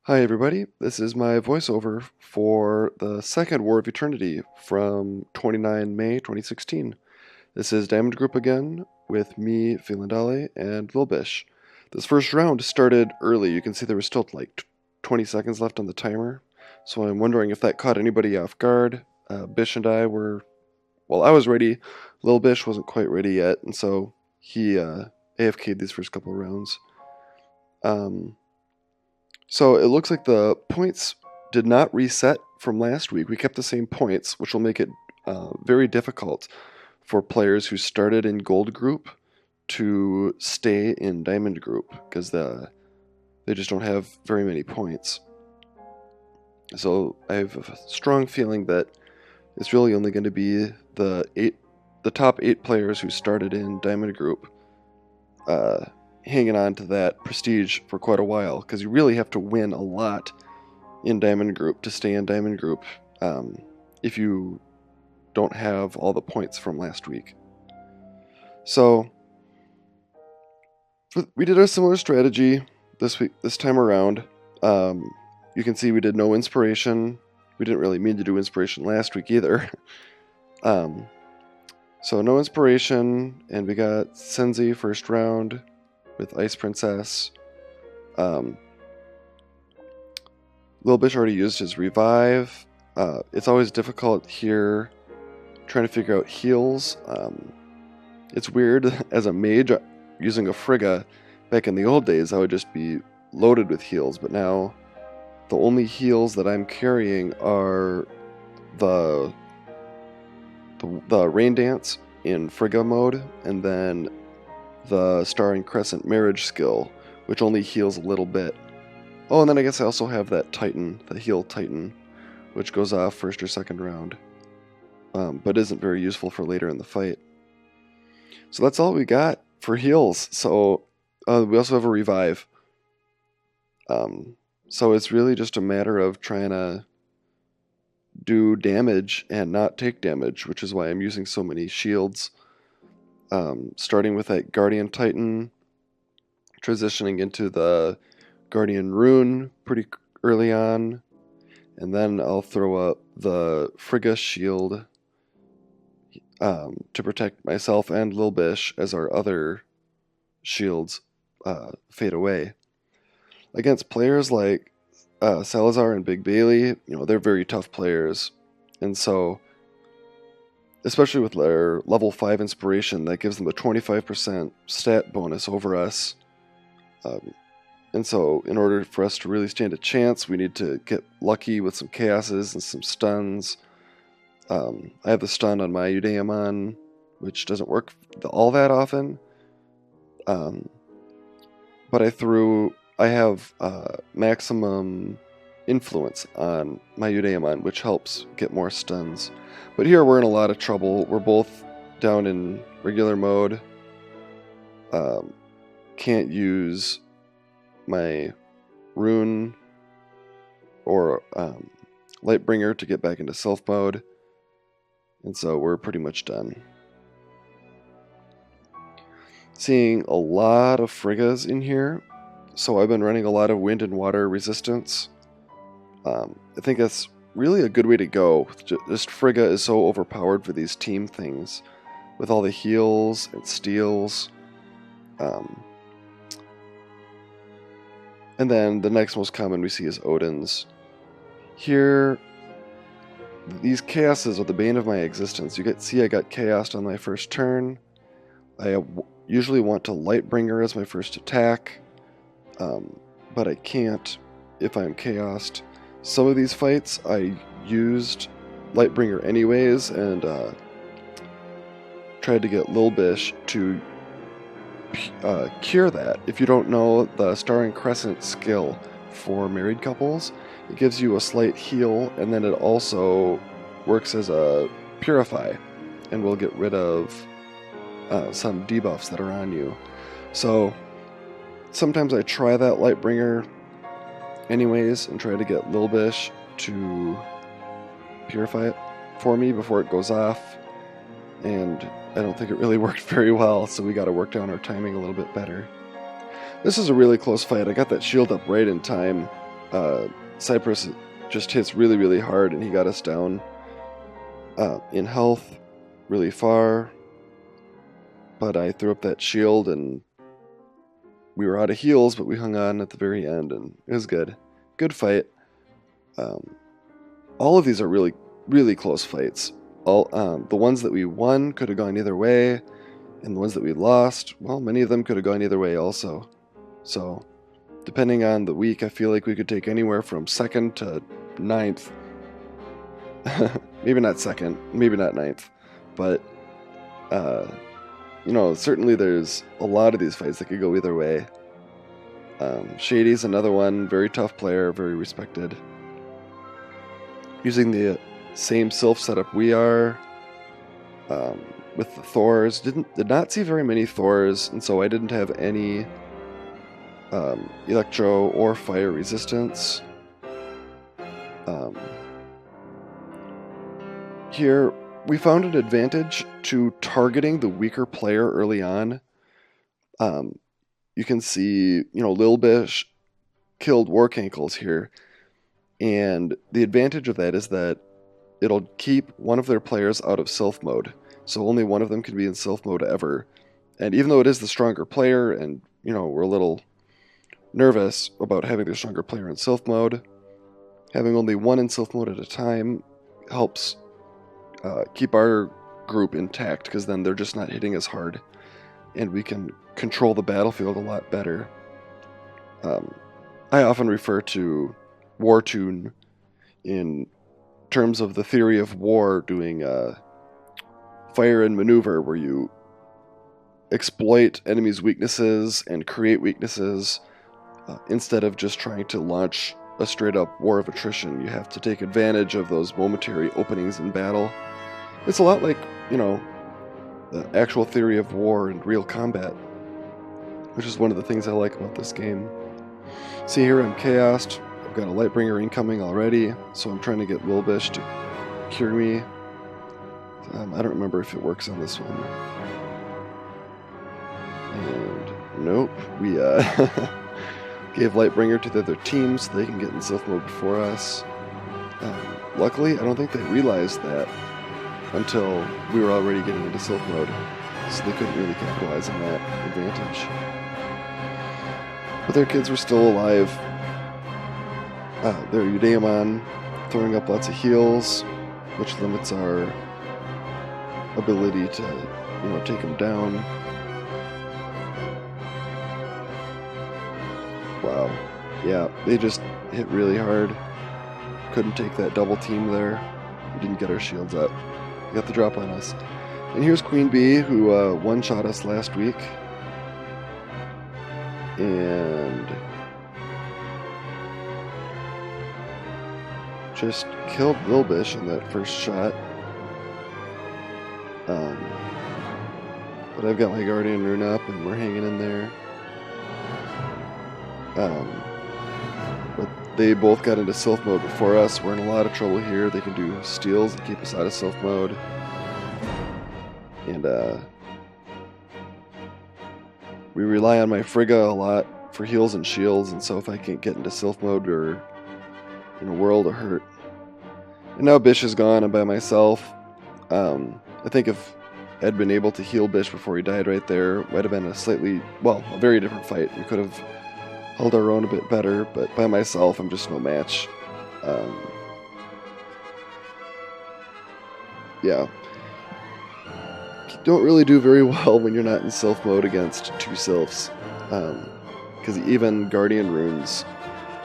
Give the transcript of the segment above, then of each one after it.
Hi, everybody. This is my voiceover for the second War of Eternity from 29 May 2016. This is Diamond Group again with me, Philandale, and Lilbish. This first round started early. You can see there was still like 20 seconds left on the timer, so I'm wondering if that caught anybody off guard. Bish and I were, well, I was ready. Lilbish wasn't quite ready yet, and so he AFK'd these first couple rounds. So it looks like the points did not reset from last week. We kept the same points, which will make it very difficult for players who started in Gold Group to stay in Diamond Group because they just don't have very many points. So I have a strong feeling that it's really only going to be the top 8 players who started in Diamond Group hanging on to that prestige for quite a while, because you really have to win a lot in Diamond Group to stay in Diamond Group if you don't have all the points from last week. So we did a similar strategy this time around. You can see we did no inspiration. We didn't really mean to do inspiration last week either. So no inspiration, and we got Senzi first round with Ice Princess. Lilbish already used his revive. It's always difficult here trying to figure out heals. It's weird, as a mage using a Frigga, back in the old days I would just be loaded with heals, but now the only heals that I'm carrying are the Rain Dance in Frigga mode, and then the Starring Crescent Marriage skill, which only heals a little bit. Oh, and then I guess I also have that Titan, the Heal Titan, which goes off first or second round, but isn't very useful for later in the fight. So that's all we got for heals. So we also have a revive. So it's really just a matter of trying to do damage and not take damage, which is why I'm using so many shields. Starting with that Guardian Titan, transitioning into the Guardian Rune pretty early on, and then I'll throw up the Frigga Shield to protect myself and Lilbish as our other shields fade away. Against players like Salazar and Big Bailey, they're very tough players, and so especially with their level 5 inspiration, that gives them a 25% stat bonus over us. And so in order for us to really stand a chance, we need to get lucky with some chaoses and some stuns. I have the stun on my Eudaimon, which doesn't work all that often. But I have maximum influence on my Eudaimon, which helps get more stuns. But here we're in a lot of trouble. We're both down in regular mode. Can't use my rune or Lightbringer to get back into self mode. And so we're pretty much done. Seeing a lot of Friggas in here. So I've been running a lot of wind and water resistance. I think that's really a good way to go. Just Frigga is so overpowered for these team things, with all the heals and steals. And then the next most common we see is Odin's. Here, these chaoses are the bane of my existence. See I got chaosed on my first turn. I usually want to Lightbringer as my first attack, but I can't if I'm chaosed. Some of these fights I used Lightbringer anyways, and tried to get Lilbish to cure that. If you don't know the Starring Crescent skill for married couples, it gives you a slight heal, and then it also works as a purify, and will get rid of some debuffs that are on you. So sometimes I try that Lightbringer anyways and try to get Lilbish to purify it for me before it goes off, and I don't think it really worked very well, so we got to work down our timing a little bit better. This is a really close fight. I got that shield up right in time. Cypress just hits really, really hard, and he got us down in health really far. But I threw up that shield, and we were out of heals, but we hung on at the very end, and it was good. Good fight. All of these are really, really close fights. The ones that we won could have gone either way, and the ones that we lost, well, many of them could have gone either way also. So, depending on the week, I feel like we could take anywhere from 2nd to 9th. Maybe not 2nd, maybe not 9th, but certainly there's a lot of these fights that could go either way. Shady's another one, very tough player, very respected. Using the same Sylph setup we are, with the Thors. Did not see very many Thors, and so I didn't have any Electro or Fire resistance. Here, we found an advantage to targeting the weaker player early on. You can see, Lil Bish killed Warcankles here, and the advantage of that is that it'll keep one of their players out of Sylph mode, so only one of them can be in Sylph mode ever. And even though it is the stronger player, and, we're a little nervous about having the stronger player in Sylph mode, having only one in Sylph mode at a time helps keep our group intact, because then they're just not hitting as hard, and we can control the battlefield a lot better. I often refer to Wartune in terms of the theory of war, doing fire and maneuver, where you exploit enemies' weaknesses and create weaknesses instead of just trying to launch a straight-up war of attrition. You have to take advantage of those momentary openings in battle. It's a lot like, the actual theory of war and real combat, which is one of the things I like about this game. See here, I'm chaosed. I've got a Lightbringer incoming already, so I'm trying to get Lilbish to cure me. I don't remember if it works on this one. And nope, we gave Lightbringer to the other team so they can get in Sylph mode before us. Luckily, I don't think they realized that until we were already getting into Sylph mode, so they couldn't really capitalize on that advantage. But their kids were still alive. Their Eudaimon throwing up lots of heals, which limits our ability to, take them down. Wow. Yeah, they just hit really hard. Couldn't take that double team there. We didn't get our shields up. We got the drop on us. And here's Queen Bee, who one-shot us last week. And just killed Lilbish in that first shot. But I've got my Guardian Rune up, and we're hanging in there. But they both got into Sylph mode before us. We're in a lot of trouble here. They can do steals to keep us out of Sylph mode. And we rely on my Frigga a lot for heals and shields, and so if I can't get into Sylph mode, we're in a world of hurt. And now Bish is gone, I'm by myself. I think if I'd been able to heal Bish before he died right there, it might have been a very different fight. We could have held our own a bit better, but by myself, I'm just no match. Yeah. Don't really do very well when you're not in Sylph mode against two Sylphs. Because even Guardian Runes,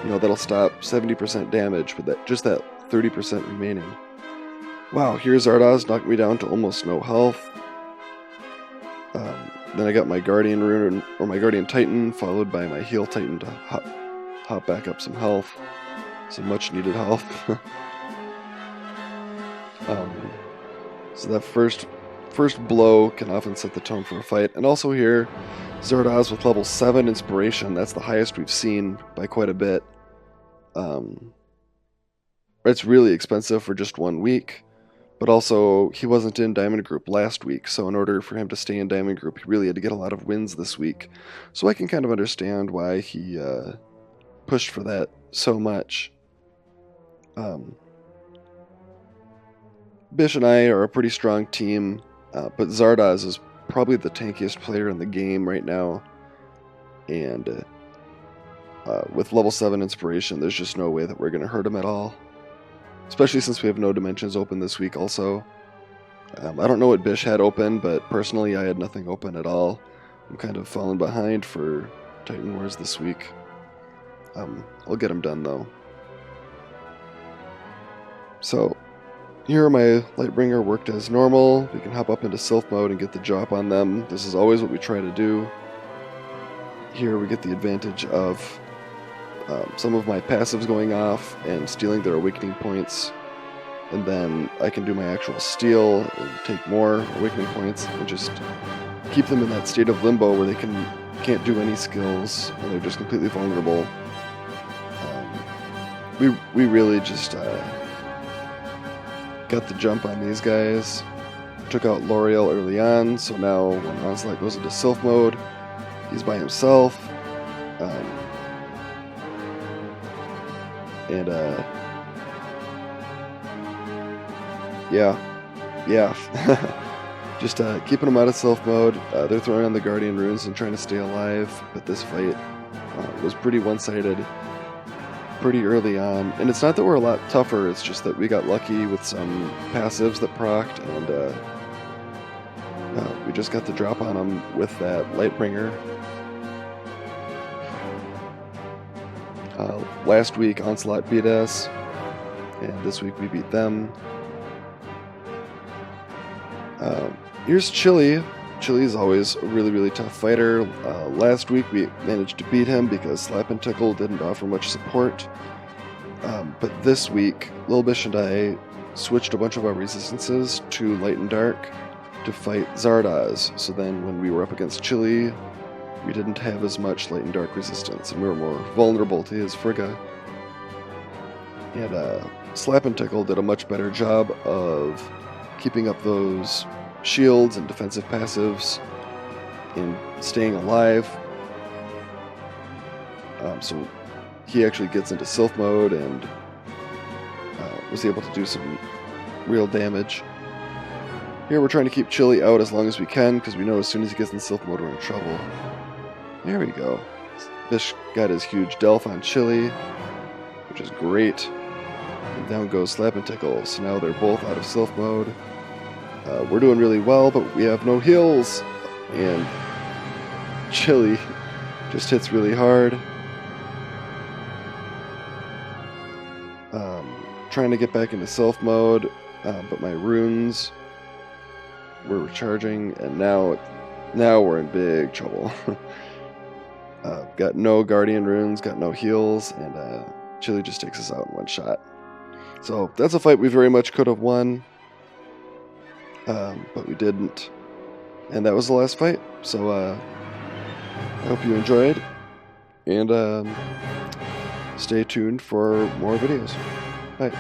that'll stop 70% damage, but that 30% remaining. Wow, here's Zardoz, knocked me down to almost no health. Then I got my Guardian Rune, or my Guardian Titan, followed by my Heal Titan to hop back up some health. Some much needed health. So that first blow can often set the tone for a fight. And also here, Zardoz with level 7 Inspiration. That's the highest we've seen by quite a bit. It's really expensive for just 1 week. But also, he wasn't in Diamond Group last week, so in order for him to stay in Diamond Group, he really had to get a lot of wins this week. So I can kind of understand why he pushed for that so much. Bish and I are a pretty strong team, but Zardoz is probably the tankiest player in the game right now. And with level 7 inspiration, there's just no way that we're going to hurt him at all. Especially since we have no dimensions open this week also. I don't know what Bish had open, but personally I had nothing open at all. I'm kind of falling behind for Titan Wars this week. I'll get them done though. So, here my Lightbringer worked as normal. We can hop up into Sylph mode and get the drop on them. This is always what we try to do. Here we get the advantage of some of my passives going off and stealing their awakening points. And then I can do my actual steal and take more awakening points and just keep them in that state of limbo where they can't do any skills and they're just completely vulnerable. We really just got the jump on these guys. Took out L'Oreal early on, so now when Onslaught goes into Sylph mode, he's by himself. Yeah. Just keeping them out of Sylph mode. They're throwing on the Guardian runes and trying to stay alive, but this fight was pretty one-sided pretty early on. And it's not that we're a lot tougher, it's just that we got lucky with some passives that procced, and we just got the drop on them with that Lightbringer. Last week, Onslaught beat us, and this week we beat them. Here's Chili. Chili is always a really, really tough fighter. Last week we managed to beat him because Slap and Tickle didn't offer much support. But this week, Lil Bish and I switched a bunch of our resistances to Light and Dark to fight Zardoz. So then when we were up against Chili, we didn't have as much Light and Dark resistance, and we were more vulnerable to his Frigga. And Slap and Tickle did a much better job of keeping up those shields and defensive passives and staying alive. So he actually gets into Sylph mode and was able to do some real damage. Here we're trying to keep Chili out as long as we can because we know as soon as he gets in Sylph mode we're in trouble. There we go. Bish got his huge Delph on Chili, which is great. And down goes Slap and Tickle. So now they're both out of Sylph mode. We're doing really well, but we have no heals. And Chili just hits really hard. Trying to get back into Sylph mode, but my runes were recharging, and now we're in big trouble. Got no Guardian runes, got no heals, and Chili just takes us out in one shot. So that's a fight we very much could have won. But we didn't. And that was the last fight. So I hope you enjoyed. And stay tuned for more videos. Bye.